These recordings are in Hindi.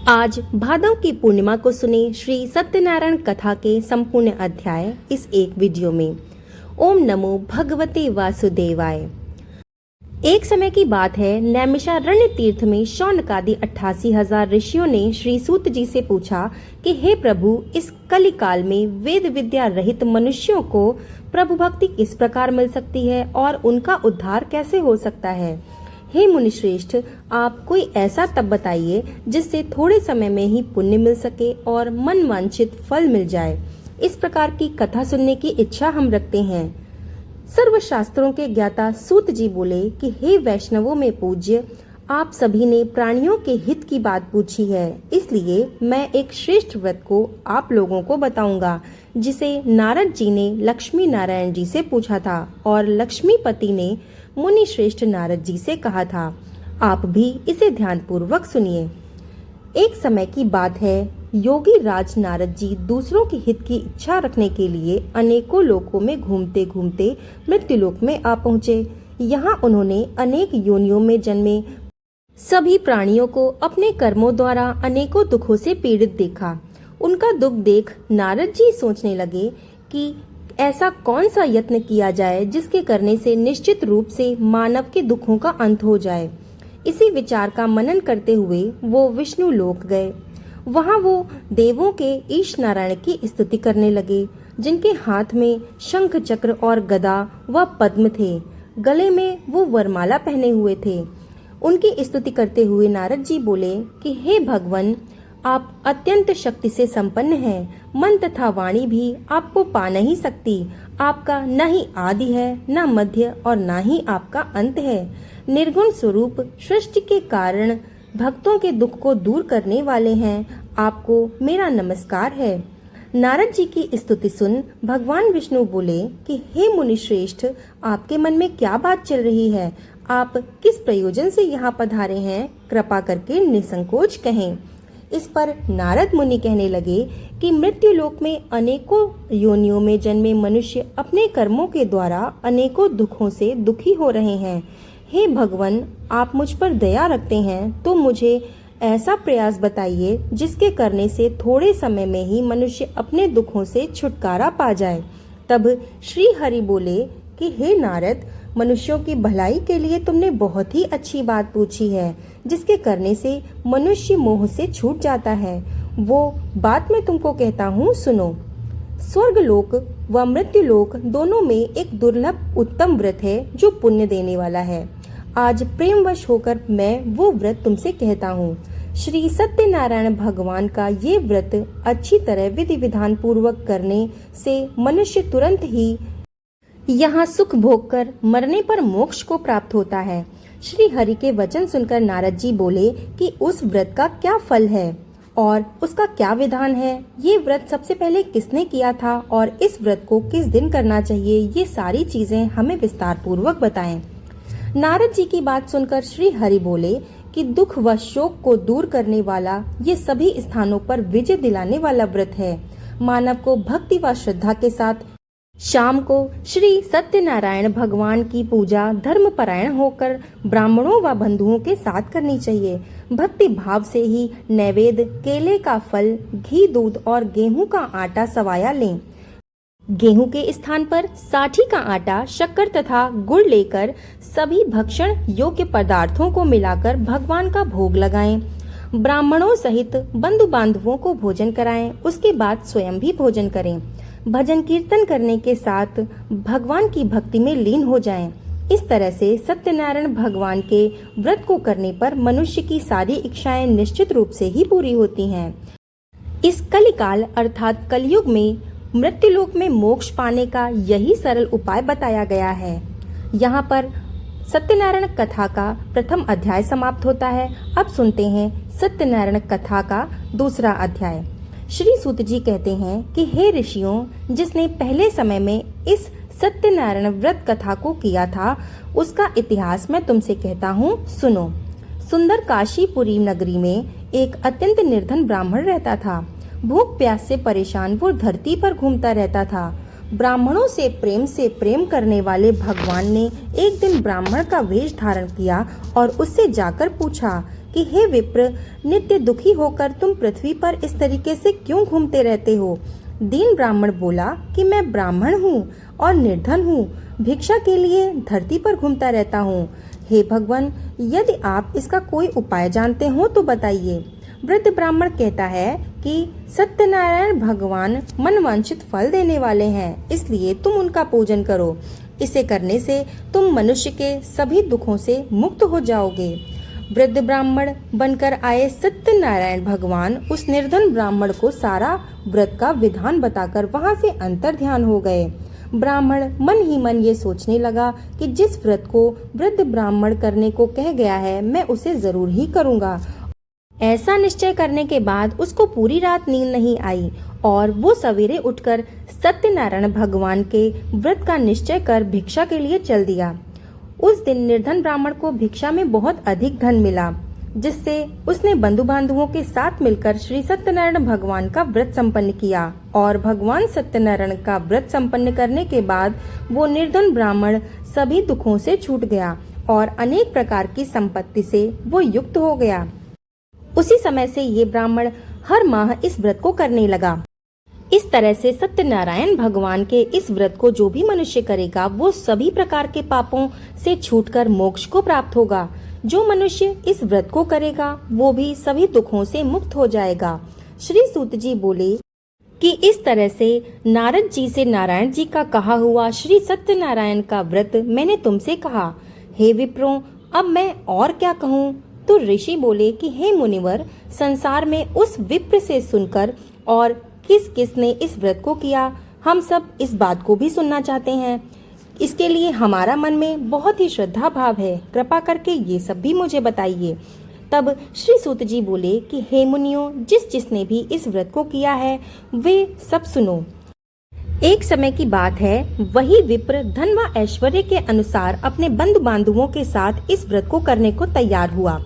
आज भादव की पूर्णिमा को सुने श्री सत्यनारायण कथा के संपूर्ण अध्याय इस एक वीडियो में। ओम नमो भगवते वासुदेवाय। एक समय की बात है, नैमिषारण्य तीर्थ में शौनकादि 88,000 ऋषियों ने श्री सूत जी से पूछा कि हे प्रभु, इस कलिकाल में वेद विद्या रहित मनुष्यों को प्रभु भक्ति किस प्रकार मिल सकती है और उनका उद्धार कैसे हो सकता है। हे मुनिश्रेष्ठ, आप कोई ऐसा तप बताइए जिससे थोड़े समय में ही पुण्य मिल सके और मन वांछित फल मिल जाए। इस प्रकार की कथा सुनने की इच्छा हम रखते हैं। सर्व शास्त्रों के ज्ञाता सूत जी बोले कि हे वैष्णवों में पूज्य, आप सभी ने प्राणियों के हित की बात पूछी है, इसलिए मैं एक श्रेष्ठ व्रत को आप लोगों को बताऊंगा जिसे नारद जी ने लक्ष्मी नारायण जी से पूछा था और लक्ष्मीपति ने मुनि श्रेष्ठ नारद जी से कहा था। आप भी इसे ध्यान पूर्वक सुनिए। एक समय की बात है, योगी राज नारद जी दूसरों के हित की इच्छा रखने के लिए अनेकों लोकों में घूमते घूमते मृत्युलोक में आ पहुँचे। यहाँ उन्होंने अनेक योनियों में जन्मे सभी प्राणियों को अपने कर्मों द्वारा अनेकों दुखों से पीड़ित देखा। उनका दुख देख नारद जी सोचने लगे कि ऐसा कौन सा यत्न किया जाए जिसके करने से निश्चित रूप से मानव के दुखों का अंत हो जाए। इसी विचार का मनन करते हुए वो विष्णु लोक गए। वहाँ वो देवों के ईश नारायण की स्तुति करने लगे, जिनके हाथ में शंख चक्र और गदा व पद्म थे। गले में वो वरमाला पहने हुए थे। उनकी स्तुति करते हुए नारद जी बोले कि हे भगवान, आप अत्यंत शक्ति से संपन्न हैं। मन तथा वाणी भी आपको पा नहीं सकती। आपका न ही आदि है, न मध्य और न ही आपका अंत है। निर्गुण स्वरूप सृष्टि के कारण भक्तों के दुख को दूर करने वाले हैं। आपको मेरा नमस्कार है। नारद जी की स्तुति सुन भगवान विष्णु बोले कि हे मुनि श्रेष्ठ, आपके मन में क्या बात चल रही है? आप किस प्रयोजन से यहाँ पधारे हैं? कृपा करके निसंकोच कहें। इस पर नारद मुनि कहने लगे कि मृत्युलोक में अनेकों योनियों में जन्मे मनुष्य अपने कर्मों के द्वारा अनेकों दुखों से दुखी हो रहे हैं। हे भगवान, आप मुझ पर दया रखते हैं तो मुझे ऐसा प्रयास बताइए जिसके करने से थोड़े समय में ही मनुष्य अपने दुखों से छुटकारा पा जाए। तब श्री हरि बोले कि हे नारद, मनुष्यों की भलाई के लिए तुमने बहुत ही अच्छी बात पूछी है, जिसके करने से मनुष्य मोह से छूट जाता है। वो बात मैं तुमको कहता हूँ, सुनो। स्वर्ग लोक व मृत्यु लोक दोनों में एक दुर्लभ उत्तम व्रत है जो पुण्य देने वाला है। आज प्रेमवश होकर मैं वो व्रत तुमसे कहता हूँ। श्री सत्यनारायण भगवान का ये व्रत अच्छी तरह विधि विधान पूर्वक करने से मनुष्य तुरंत ही यहाँ सुख भोग कर मरने पर मोक्ष को प्राप्त होता है। श्री हरि के वचन सुनकर नारद जी बोले कि उस व्रत का क्या फल है और उसका क्या विधान है। ये व्रत सबसे पहले किसने किया था और इस व्रत को किस दिन करना चाहिए, ये सारी चीजें हमें विस्तार पूर्वक बताएं। नारद जी की बात सुनकर श्री हरि बोले कि दुख व शोक को दूर करने वाला, ये सभी स्थानों पर विजय दिलाने वाला व्रत है। मानव को भक्ति व श्रद्धा के साथ शाम को श्री सत्यनारायण भगवान की पूजा धर्मपरायण होकर ब्राह्मणों व बंधुओं के साथ करनी चाहिए। भक्ति भाव से ही नैवेद्य, केले का फल, घी, दूध और गेहूं का आटा सवाया लें। गेहूं के स्थान पर साठी का आटा, शक्कर तथा गुड़ लेकर सभी भक्षण योग्य पदार्थों को मिलाकर भगवान का भोग लगाएं। ब्राह्मणों सहित बंधु बांधवों को भोजन कराएं। उसके बाद स्वयं भी भोजन करें। भजन कीर्तन करने के साथ भगवान की भक्ति में लीन हो जाएं। इस तरह से सत्यनारायण भगवान के व्रत को करने पर मनुष्य की सारी इच्छाएं निश्चित रूप से ही पूरी होती हैं। इस कलिकाल अर्थात कलयुग में मृत्युलोक में मोक्ष पाने का यही सरल उपाय बताया गया है। यहाँ पर सत्यनारायण कथा का प्रथम अध्याय समाप्त होता है। अब सुनते हैं सत्यनारायण कथा का दूसरा अध्याय। श्री सूत जी कहते हैं कि हे ऋषियों, जिसने पहले समय में इस सत्यनारायण व्रत कथा को किया था, उसका इतिहास मैं तुमसे कहता हूँ, सुनो। सुंदर काशीपुरी नगरी में एक अत्यंत निर्धन ब्राह्मण रहता था। भूख प्यास से परेशान वो धरती पर घूमता रहता था। ब्राह्मणों से प्रेम करने वाले भगवान ने एक दिन ब्राह्मण का वेश धारण किया और उससे जाकर पूछा कि हे विप्र, नित्य दुखी होकर तुम पृथ्वी पर इस तरीके से क्यों घूमते रहते हो। दीन ब्राह्मण बोला कि मैं ब्राह्मण हूँ और निर्धन हूँ, भिक्षा के लिए धरती पर घूमता रहता हूँ। हे भगवान, यदि आप इसका कोई उपाय जानते हो तो बताइए। वृद्ध ब्राह्मण कहता है कि सत्यनारायण भगवान मनवांछित फल देने वाले हैं, इसलिए तुम उनका पूजन करो। इसे करने से तुम मनुष्य के सभी दुखों से मुक्त हो जाओगे। वृद्ध ब्राह्मण बनकर आए सत्यनारायण भगवान उस निर्धन ब्राह्मण को सारा व्रत का विधान बताकर वहां से अंतर ध्यान हो गए। ब्राह्मण मन ही मन ये सोचने लगा कि जिस व्रत को वृद्ध ब्राह्मण करने को कह गया है, मैं उसे जरूर ही करूंगा। ऐसा निश्चय करने के बाद उसको पूरी रात नींद नहीं आई और वो सवेरे उठकर सत्यनारायण भगवान के व्रत का निश्चय कर भिक्षा के लिए चल दिया। उस दिन निर्धन ब्राह्मण को भिक्षा में बहुत अधिक धन मिला, जिससे उसने बंधु बांधवों के साथ मिलकर श्री सत्यनारायण भगवान का व्रत संपन्न किया और भगवान सत्यनारायण का व्रत संपन्न करने के बाद वो निर्धन ब्राह्मण सभी दुखों से छूट गया और अनेक प्रकार की संपत्ति से वो युक्त हो गया। उसी समय से ये ब्राह्मण हर माह इस व्रत को करने लगा। इस तरह से सत्यनारायण भगवान के इस व्रत को जो भी मनुष्य करेगा वो सभी प्रकार के पापों से छूटकर मोक्ष को प्राप्त होगा। जो मनुष्य इस व्रत को करेगा वो भी सभी दुखों से मुक्त हो जाएगा। श्री सूत जी बोले कि इस तरह से नारद जी से नारायण जी का कहा हुआ श्री सत्यनारायण का व्रत मैंने तुमसे कहा। हे विप्रों, अब मैं और क्या कहूँ। तो ऋषि बोले कि हे मुनिवर, संसार में उस विप्र से सुनकर और किस किस ने इस व्रत को किया, हम सब इस बात को भी सुनना चाहते हैं। इसके लिए हमारा मन में बहुत ही श्रद्धा भाव है, कृपा करके ये सब भी मुझे बताइए। तब श्री सूत जी बोले कि हे मुनियों, जिसने भी इस व्रत को किया है वे सब सुनो। एक समय की बात है, वही विप्र धन व ऐश्वर्य के अनुसार अपने बंधु बांधवों के साथ इस व्रत को करने को तैयार हुआ।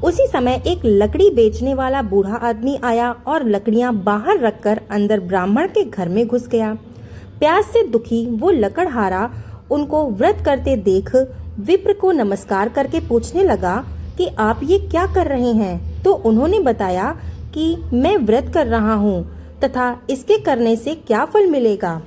उसी समय एक लकड़ी बेचने वाला बूढ़ा आदमी आया और लकड़ियां बाहर रखकर अंदर ब्राह्मण के घर में घुस गया। प्यास से दुखी वो लकड़हारा उनको व्रत करते देख विप्र को नमस्कार करके पूछने लगा कि आप ये क्या कर रहे हैं। तो उन्होंने बताया कि मैं व्रत कर रहा हूँ तथा इसके करने से क्या फल मिलेगा,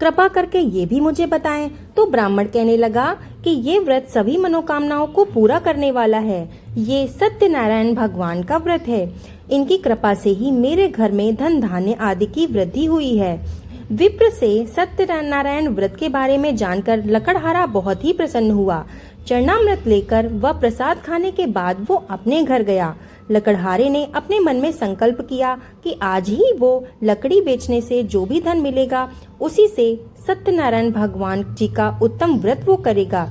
कृपा करके ये भी मुझे बताएं। तो ब्राह्मण कहने लगा कि ये व्रत सभी मनोकामनाओं को पूरा करने वाला है। ये सत्यनारायण भगवान का व्रत है। इनकी कृपा से ही मेरे घर में धन धान्य आदि की वृद्धि हुई है। विप्र से सत्यनारायण व्रत के बारे में जानकर लकड़हारा बहुत ही प्रसन्न हुआ। चरणामृत लेकर वह प्रसाद खाने के बाद वो अपने घर गया। लकड़हारे ने अपने मन में संकल्प किया कि आज ही वो लकड़ी बेचने से जो भी धन मिलेगा उसी से सत्यनारायण भगवान जी का उत्तम व्रत वो करेगा।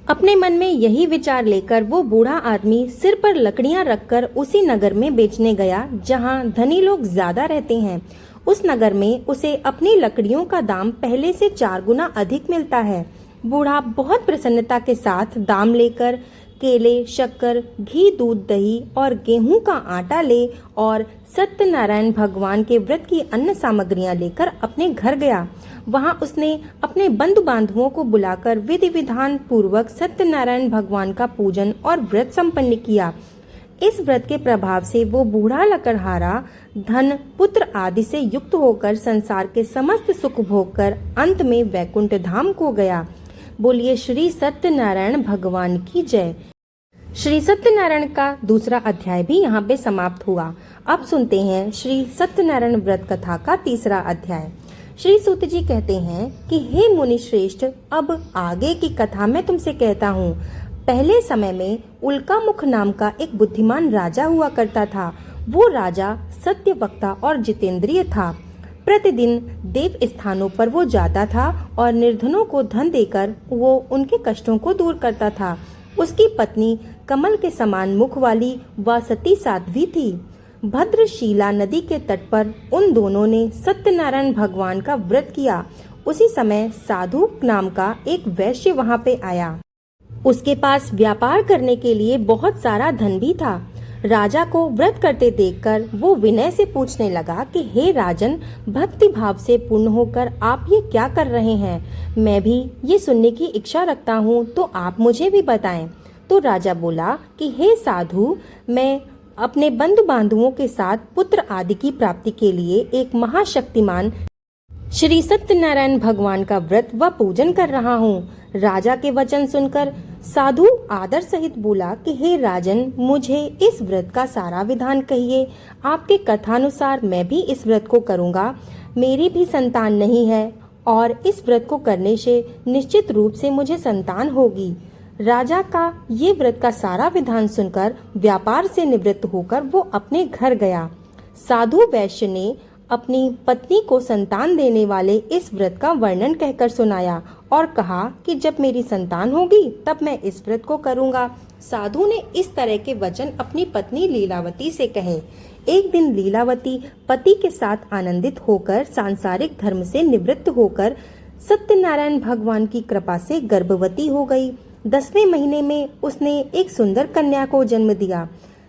अपने मन में यही विचार लेकर वो बूढ़ा आदमी सिर पर लकड़ियां रखकर उसी नगर में बेचने गया जहां धनी लोग ज्यादा रहते हैं। उस नगर में उसे अपनी लकड़ियों का दाम पहले से 4 गुना अधिक मिलता है। बूढ़ा बहुत प्रसन्नता के साथ दाम लेकर केले, शक्कर, घी, दूध, दही और गेहूं का आटा ले और सत्यनारायण भगवान के व्रत की अन्न सामग्रियां लेकर अपने घर गया। वहां उसने अपने बंधु बांधवों को बुलाकर विधि विधान पूर्वक सत्यनारायण भगवान का पूजन और व्रत संपन्न किया। इस व्रत के प्रभाव से वो बूढ़ा लकड़हारा धन, पुत्र आदि से युक्त होकर संसार के समस्त सुख भोग कर अंत में वैकुंठ धाम को गया। बोलिए श्री सत्यनारायण भगवान की जय। श्री सत्यनारायण का दूसरा अध्याय भी यहाँ पे समाप्त हुआ। अब सुनते हैं श्री सत्यनारायण व्रत कथा का तीसरा अध्याय। श्री सूत जी कहते हैं कि हे मुनि श्रेष्ठ, अब आगे की कथा मैं तुमसे कहता हूँ। पहले समय में उल्कामुख नाम का एक बुद्धिमान राजा हुआ करता था। वो राजा सत्यवक्ता और जितेंद्रिय था। प्रतिदिन देव स्थानों पर वो जाता था और निर्धनों को धन देकर वो उनके कष्टों को दूर करता था। उसकी पत्नी कमल के समान मुख वाली व सती साध्वी थी। भद्रशीला नदी के तट पर उन दोनों ने सत्यनारायण भगवान का व्रत किया। उसी समय साधु नाम का एक वैश्य वहाँ पे आया। उसके पास व्यापार करने के लिए बहुत सारा धन भी था। राजा को व्रत करते देखकर वो विनय से पूछने लगा कि हे राजन, भक्ति भाव से पूर्ण होकर आप ये क्या कर रहे हैं? मैं भी ये सुनने की इच्छा रखता हूँ, तो आप मुझे भी बताएं। तो राजा बोला कि हे साधु, मैं अपने बंधु बांधवों के साथ पुत्र आदि की प्राप्ति के लिए एक महाशक्तिमान श्री सत्यनारायण भगवान का व्रत व पूजन कर रहा हूँ। राजा के वचन सुनकर साधु आदर सहित बोला कि हे राजन, मुझे इस व्रत का सारा विधान कहिए। आपके कथानुसार मैं भी इस व्रत को करूँगा। मेरी भी संतान नहीं है और इस व्रत को करने से निश्चित रूप से मुझे संतान होगी। राजा का ये व्रत का सारा विधान सुनकर व्यापार से निवृत्त होकर वो अपने घर गया। साधु वैश्य ने अपनी पत्नी को संतान देने वाले इस व्रत का वर्णन कहकर सुनाया और कहा कि जब मेरी संतान होगी तब मैं इस व्रत को करूंगा। साधु ने इस तरह के वचन अपनी पत्नी लीलावती से कहे। एक दिन लीलावती पति के साथ आनंदित होकर सांसारिक धर्म से निवृत्त होकर सत्यनारायण भगवान की कृपा से गर्भवती हो गई। 10वें महीने में उसने एक सुंदर कन्या को जन्म दिया।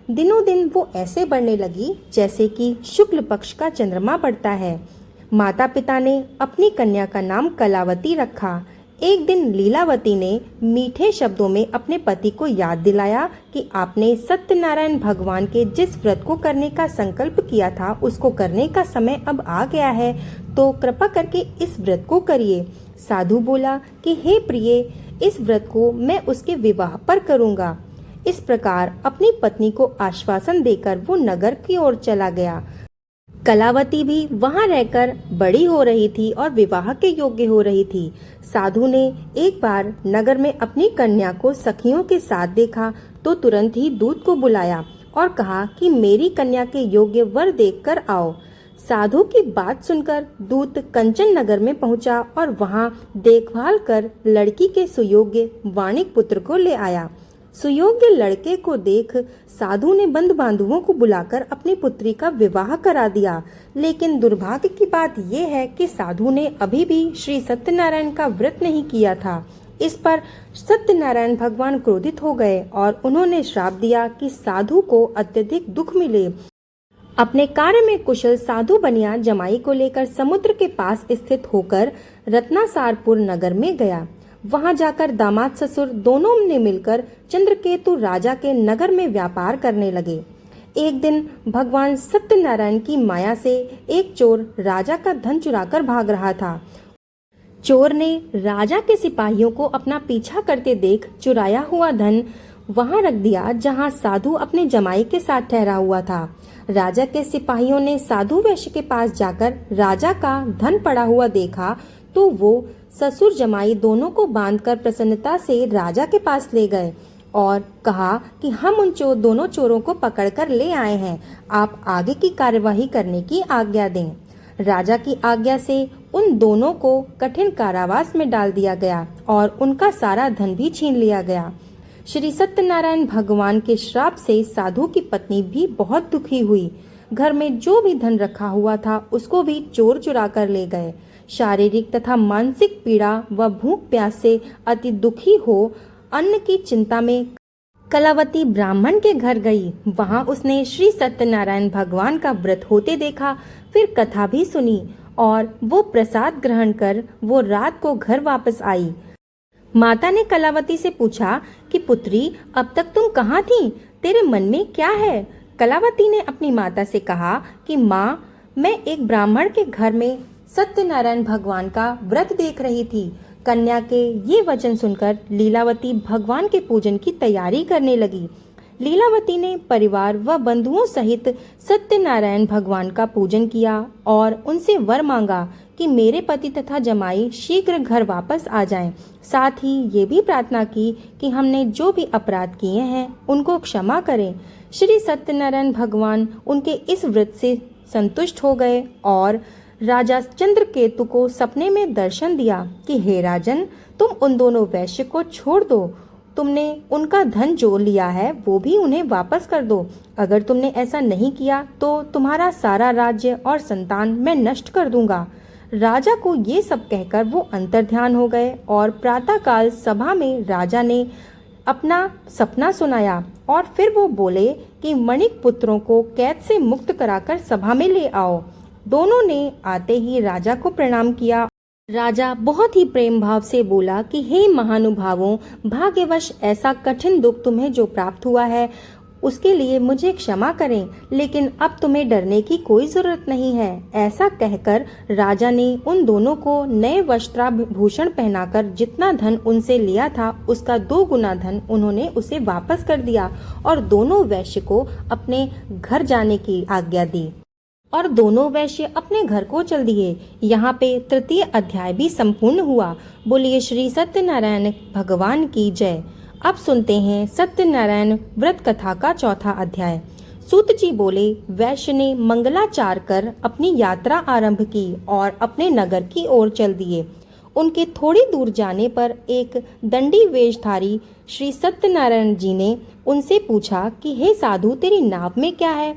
दिनों दिन वो ऐसे बढ़ने लगी जैसे कि शुक्ल पक्ष का चंद्रमा बढ़ता है। माता पिता ने अपनी कन्या का नाम कलावती रखा। एक दिन लीलावती ने मीठे शब्दों में अपने पति को याद दिलाया कि आपने सत्यनारायण भगवान के जिस व्रत को करने का संकल्प किया था उसको करने का समय अब आ गया है, तो कृपा करके इस व्रत को करिए। साधु बोला कि हे प्रिय, इस व्रत को मैं उसके विवाह पर करूँगा। इस प्रकार अपनी पत्नी को आश्वासन देकर वो नगर की ओर चला गया। कलावती भी वहां रहकर बड़ी हो रही थी और विवाह के योग्य हो रही थी। साधु ने एक बार नगर में अपनी कन्या को सखियों के साथ देखा तो तुरंत ही दूत को बुलाया और कहा कि मेरी कन्या के योग्य वर देखकर आओ। साधु की बात सुनकर दूत कंचन नगर में पहुंचा और वहां देखभाल कर लड़की के सुयोग्य वाणिक पुत्र को ले आया। सुयोग्य लड़के को देख साधु ने बंधु बांधवों को बुलाकर अपनी पुत्री का विवाह करा दिया। लेकिन दुर्भाग्य की बात यह है कि साधु ने अभी भी श्री सत्यनारायण का व्रत नहीं किया था। इस पर सत्यनारायण भगवान क्रोधित हो गए और उन्होंने श्राप दिया कि साधु को अत्यधिक दुख मिले। अपने कार्य में कुशल साधु बनिया जमाई को लेकर समुद्र के पास स्थित होकर रत्नासारपुर नगर में गया। वहां जाकर दामाद ससुर दोनों ने मिलकर चंद्रकेतु राजा के नगर में व्यापार करने लगे। एक दिन भगवान सत्यनारायण की माया से एक चोर राजा का धन चुराकर भाग रहा था। चोर ने राजा के सिपाहियों को अपना पीछा करते देख चुराया हुआ धन वहां रख दिया जहां साधु अपने जमाई के साथ ठहरा हुआ था। राजा के सिपाहियों ने साधु वैश्य के पास जाकर राजा का धन पड़ा हुआ देखा तो वो ससुर जमाई दोनों को बांधकर प्रसन्नता से राजा के पास ले गए और कहा कि हम उन दोनों चोरों को पकड़कर ले आए हैं, आप आगे की कार्यवाही करने की आज्ञा दें। राजा की आज्ञा से उन दोनों को कठिन कारावास में डाल दिया गया और उनका सारा धन भी छीन लिया गया। श्री सत्यनारायण भगवान के श्राप से साधु की पत्नी भी बहुत दुखी हुई। घर में जो भी धन रखा हुआ था उसको भी चोर चुरा कर ले गए। शारीरिक तथा मानसिक पीड़ा व भूख प्यास से अति दुखी हो अन्न की चिंता में कलावती ब्राह्मण के घर गई। वहां उसने श्री सत्यनारायण भगवान का व्रत होते देखा, फिर कथा भी सुनी और वो प्रसाद ग्रहण कर वो रात को घर वापस आई। माता ने कलावती से पूछा कि पुत्री, अब तक तुम कहाँ थी? तेरे मन में क्या है? कलावती ने अपनी माता से कहा कि माँ, मैं एक ब्राह्मण के घर में सत्यनारायण भगवान का व्रत देख रही थी। कन्या के ये वचन सुनकर लीलावती भगवान के पूजन की तैयारी करने लगी। लीलावती ने परिवार व बंधुओं सहित सत्यनारायण भगवान का पूजन किया और उनसे वर मांगा कि मेरे पति तथा जमाई शीघ्र घर वापस आ जाएं। साथ ही ये भी प्रार्थना की कि हमने जो भी अपराध किए हैं उनको क्षमा करें। श्री सत्यनारायण भगवान उनके इस व्रत से संतुष्ट हो गए और राजा चंद्रकेतु को सपने में दर्शन दिया कि हे राजन, तुम उन दोनों वैश्य को छोड़ दो। तुमने उनका धन जो लिया है वो भी उन्हें वापस कर दो। अगर तुमने ऐसा नहीं किया तो तुम्हारा सारा राज्य और संतान मैं नष्ट कर दूंगा। राजा को ये सब कहकर वो अंतर्ध्यान हो गए और प्रातःकाल सभा में राजा ने अपना सपना सुनाया और फिर वो बोले कि मणिक पुत्रों को कैद से मुक्त कराकर सभा में ले आओ। दोनों ने आते ही राजा को प्रणाम किया। राजा बहुत ही प्रेम भाव से बोला कि हे महानुभावों, भाग्यवश ऐसा कठिन दुख तुम्हें जो प्राप्त हुआ है उसके लिए मुझे क्षमा करें, लेकिन अब तुम्हें डरने की कोई जरूरत नहीं है। ऐसा कहकर राजा ने उन दोनों को नए वस्त्राभूषण पहनाकर जितना धन उनसे लिया था उसका 2 गुना धन उन्होंने उसे वापस कर दिया और दोनों वैश्य को अपने घर जाने की आज्ञा दी और दोनों वैश्य अपने घर को चल दिए। यहाँ पे तृतीय अध्याय भी संपूर्ण हुआ। बोलिए श्री सत्यनारायण भगवान की जय। अब सुनते हैं सत्यनारायण व्रत कथा का चौथा अध्याय। सूत जी बोले, वैश्य ने मंगलाचार कर अपनी यात्रा आरंभ की और अपने नगर की ओर चल दिए। उनके थोड़ी दूर जाने पर एक दंडी वेशधारी श्री सत्यनारायण जी ने उनसे पूछा कि हे साधु, तेरी नाव में क्या है?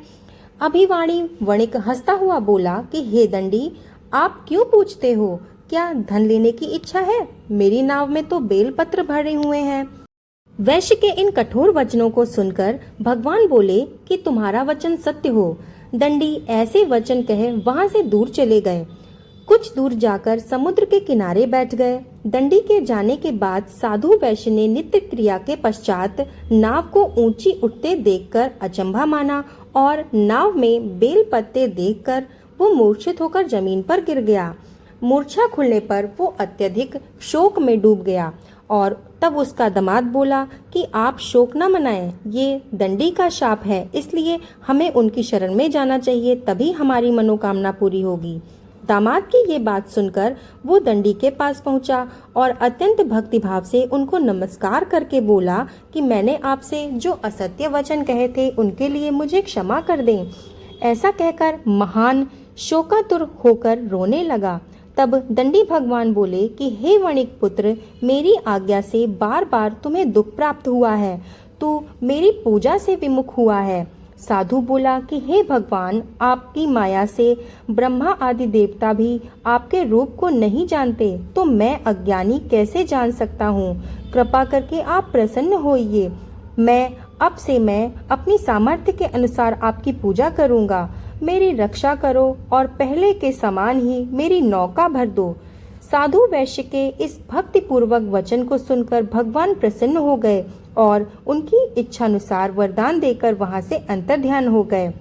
अभिवाणी वणिक हंसता हुआ बोला कि हे दंडी, आप क्यों पूछते हो? क्या धन लेने की इच्छा है? मेरी नाव में तो बेलपत्र भरे हुए हैं। वैश्य के इन कठोर वचनों को सुनकर भगवान बोले कि तुम्हारा वचन सत्य हो। दंडी ऐसे वचन कहे वहां से दूर चले गए। कुछ दूर जाकर समुद्र के किनारे बैठ गए। दंडी के जाने के बाद साधु वैश्य ने नित्य क्रिया के पश्चात नाव को ऊंची उठते देखकर अचंभा माना और नाव में बेल पत्ते देखकर वो मूर्छित होकर जमीन पर गिर गया। मूर्छा खुलने पर वो अत्यधिक शोक में डूब गया और तब उसका दामाद बोला कि आप शोक न मनाएं, ये दंडी का शाप है, इसलिए हमें उनकी शरण में जाना चाहिए, तभी हमारी मनोकामना पूरी होगी। दामाद की ये बात सुनकर वो दंडी के पास पहुंचा और अत्यंत भक्तिभाव से उनको नमस्कार करके बोला कि मैंने आपसे जो असत्य वचन कहे थे उनके लिए मुझे क्षमा कर दें। ऐसा कहकर महान शोकातुर होकर रोने लगा। तब दंडी भगवान बोले कि हे वणिक पुत्र, मेरी आज्ञा से बार बार तुम्हें दुख प्राप्त हुआ है, तू मेरी पूजा से विमुख हुआ है। साधु बोला कि हे भगवान, आपकी माया से ब्रह्मा आदि देवता भी आपके रूप को नहीं जानते, तो मैं अज्ञानी कैसे जान सकता हूँ? कृपा करके आप प्रसन्न होइए। मैं अपनी सामर्थ्य के अनुसार आपकी पूजा करूँगा। मेरी रक्षा करो और पहले के समान ही मेरी नौका भर दो। साधु वैश्य के इस भक्ति पूर्वक वचन को सुनकर भगवान प्रसन्न हो गए और उनकी इच्छानुसार वरदान देकर वहां से अंतर्ध्यान हो गए।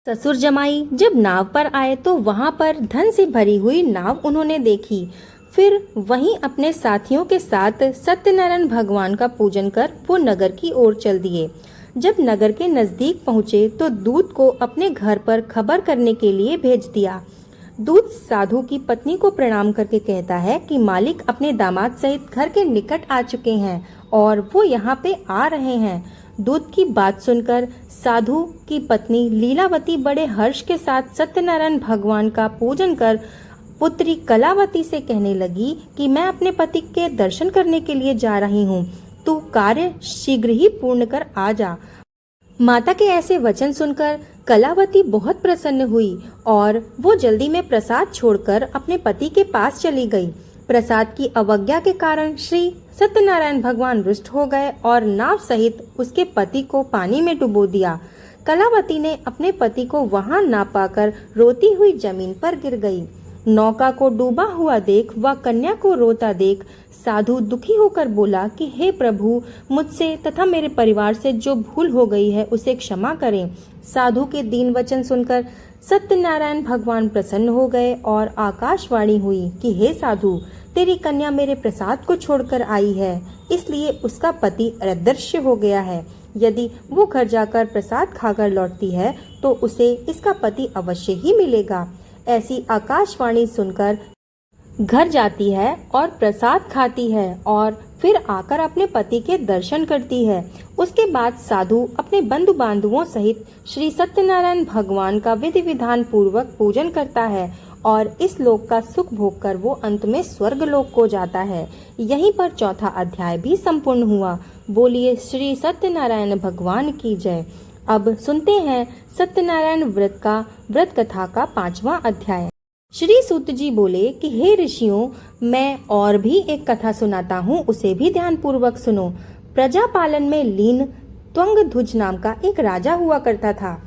ससुर जमाई जब नाव पर आए तो वहां पर धन से भरी हुई नाव उन्होंने देखी। फिर वहीं अपने साथियों के साथ सत्यनारायण भगवान का पूजन कर वो नगर की ओर चल दिए। जब नगर के नजदीक पहुंचे तो दूत को अपने घर पर खबर करने के लिए भेज दिया। दूत साधु की पत्नी को प्रणाम करके कहता है कि मालिक अपने दामाद सहित घर के निकट आ चुके हैं और वो यहाँ पे आ रहे हैं। दूत की बात सुनकर साधु की पत्नी लीलावती बड़े हर्ष के साथ सत्यनारायण भगवान का पूजन कर पुत्री कलावती से कहने लगी कि मैं अपने पति के दर्शन करने के लिए जा रही हूँ, तू कार्य शीघ्र ही पूर्ण कर आ जा। माता के ऐसे वचन सुनकर कलावती बहुत प्रसन्न हुई और वो जल्दी में प्रसाद छोड़कर अपने पति के पास चली गई। प्रसाद की अवज्ञा के कारण श्री सत्यनारायण भगवान रुष्ट हो गए और नाव सहित उसके पति को पानी में डुबो दिया। कलावती ने अपने पति को वहां ना पाकर रोती हुई जमीन पर गिर गई। नौका को डूबा हुआ देख व कन्या को रोता देख साधु दुखी होकर बोला कि हे प्रभु, मुझसे तथा मेरे परिवार से जो भूल हो गई है उसे क्षमा करें। साधु के दीन वचन सुनकर सत्यनारायण भगवान प्रसन्न हो गए और आकाशवाणी हुई कि हे साधु, तेरी कन्या मेरे प्रसाद को छोड़कर आई है, इसलिए उसका पति अदृश्य हो गया है। यदि वो घर जाकर प्रसाद खाकर लौटती है तो उसे इसका पति अवश्य ही मिलेगा। ऐसी आकाशवाणी सुनकर घर जाती है और प्रसाद खाती है और फिर आकर अपने पति के दर्शन करती है। उसके बाद साधु अपने बंधु बांधवों सहित श्री सत्यनारायण भगवान का विधि विधान पूर्वक पूजन करता है और इस लोक का सुख भोग कर वो अंत में स्वर्ग लोक को जाता है। यहीं पर चौथा अध्याय भी संपूर्ण हुआ। बोलिए श्री सत्यनारायण भगवान की जय। अब सुनते हैं सत्यनारायण व्रत कथा का 5वां अध्याय। श्री सूत जी बोले कि हे ऋषियों, मैं और भी एक कथा सुनाता हूँ, उसे भी ध्यान पूर्वक सुनो। प्रजा पालन में लीन त्वंगध्वज नाम का एक राजा हुआ करता था।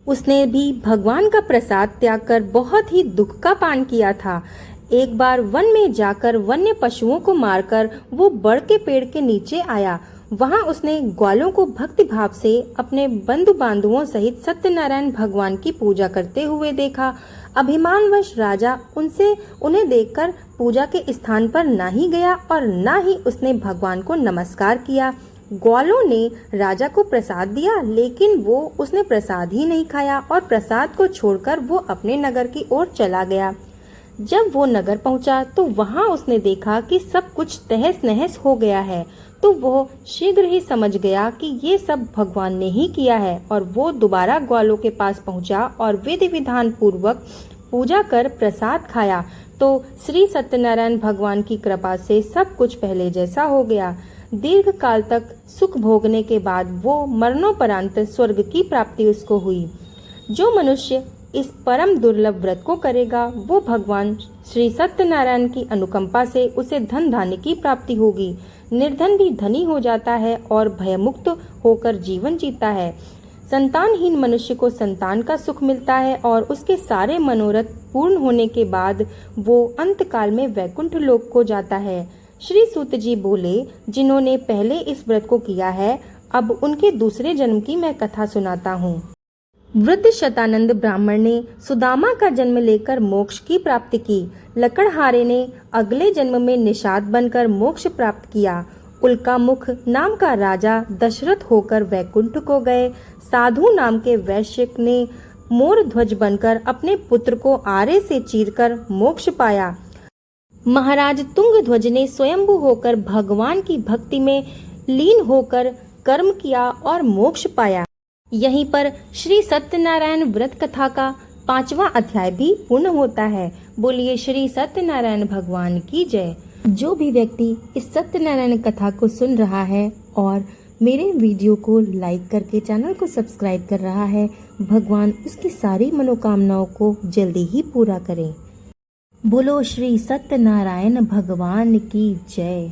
उसने भी भगवान का प्रसाद त्याग कर बहुत ही दुख का पान किया था। एक बार वन में जाकर वन्य पशुओं को मारकर वो बड़ के पेड़ के नीचे आया। वहां उसने ग्वालों को भक्ति भाव से अपने बंधु बांधवों सहित सत्यनारायण भगवान की पूजा करते हुए देखा। अभिमानवश राजा उन्हें देखकर पूजा के स्थान पर ना ही गया और ना ही उसने भगवान को नमस्कार किया। ग्वालों ने राजा को प्रसाद दिया, लेकिन उसने प्रसाद ही नहीं खाया और प्रसाद को छोड़कर वो अपने नगर की ओर चला गया। जब वो नगर पहुंचा तो वहां उसने देखा कि सब कुछ तहस नहस हो गया है, तो वो शीघ्र ही समझ गया कि ये सब भगवान ने ही किया है और वो दोबारा ग्वालों के पास पहुंचा और विधि विधान पूर्वक पूजा कर प्रसाद खाया। तो श्री सत्यनारायण भगवान की कृपा से सब कुछ पहले जैसा हो गया। दीर्घ काल तक सुख भोगने के बाद वो मरणोपरांत स्वर्ग की प्राप्ति उसको हुई। जो मनुष्य इस परम दुर्लभ व्रत को करेगा वो भगवान श्री सत्यनारायण की अनुकंपा से उसे धन धान्य की प्राप्ति होगी। निर्धन भी धनी हो जाता है और भयमुक्त होकर जीवन जीता है। संतानहीन मनुष्य को संतान का सुख मिलता है और उसके सारे मनोरथ पूर्ण होने के बाद वो अंतकाल में वैकुंठ लोक को जाता है। श्री सूत जी बोले, जिन्होंने पहले इस व्रत को किया है, अब उनके दूसरे जन्म की मैं कथा सुनाता हूँ। वृद्ध शतानंद ब्राह्मण ने सुदामा का जन्म लेकर मोक्ष की प्राप्ति की। लकड़हारे ने अगले जन्म में निषाद बनकर मोक्ष प्राप्त किया। उल्कामुख नाम का राजा दशरथ होकर वैकुंठ को गए। साधु नाम के वैश्य ने मोर ध्वज बनकर अपने पुत्र को आरे से चीरकर मोक्ष पाया। महाराज तुंगध्वज ने स्वयंभू होकर भगवान की भक्ति में लीन होकर कर्म किया और मोक्ष पाया। यहीं पर श्री सत्यनारायण व्रत कथा का 5वां अध्याय भी पूर्ण होता है। बोलिए श्री सत्यनारायण भगवान की जय। जो भी व्यक्ति इस सत्यनारायण कथा को सुन रहा है और मेरे वीडियो को लाइक करके चैनल को सब्सक्राइब कर रहा है, भगवान उसकी सारी मनोकामनाओं को जल्दी ही पूरा करें। बोलो श्री सत्यनारायण भगवान की जय।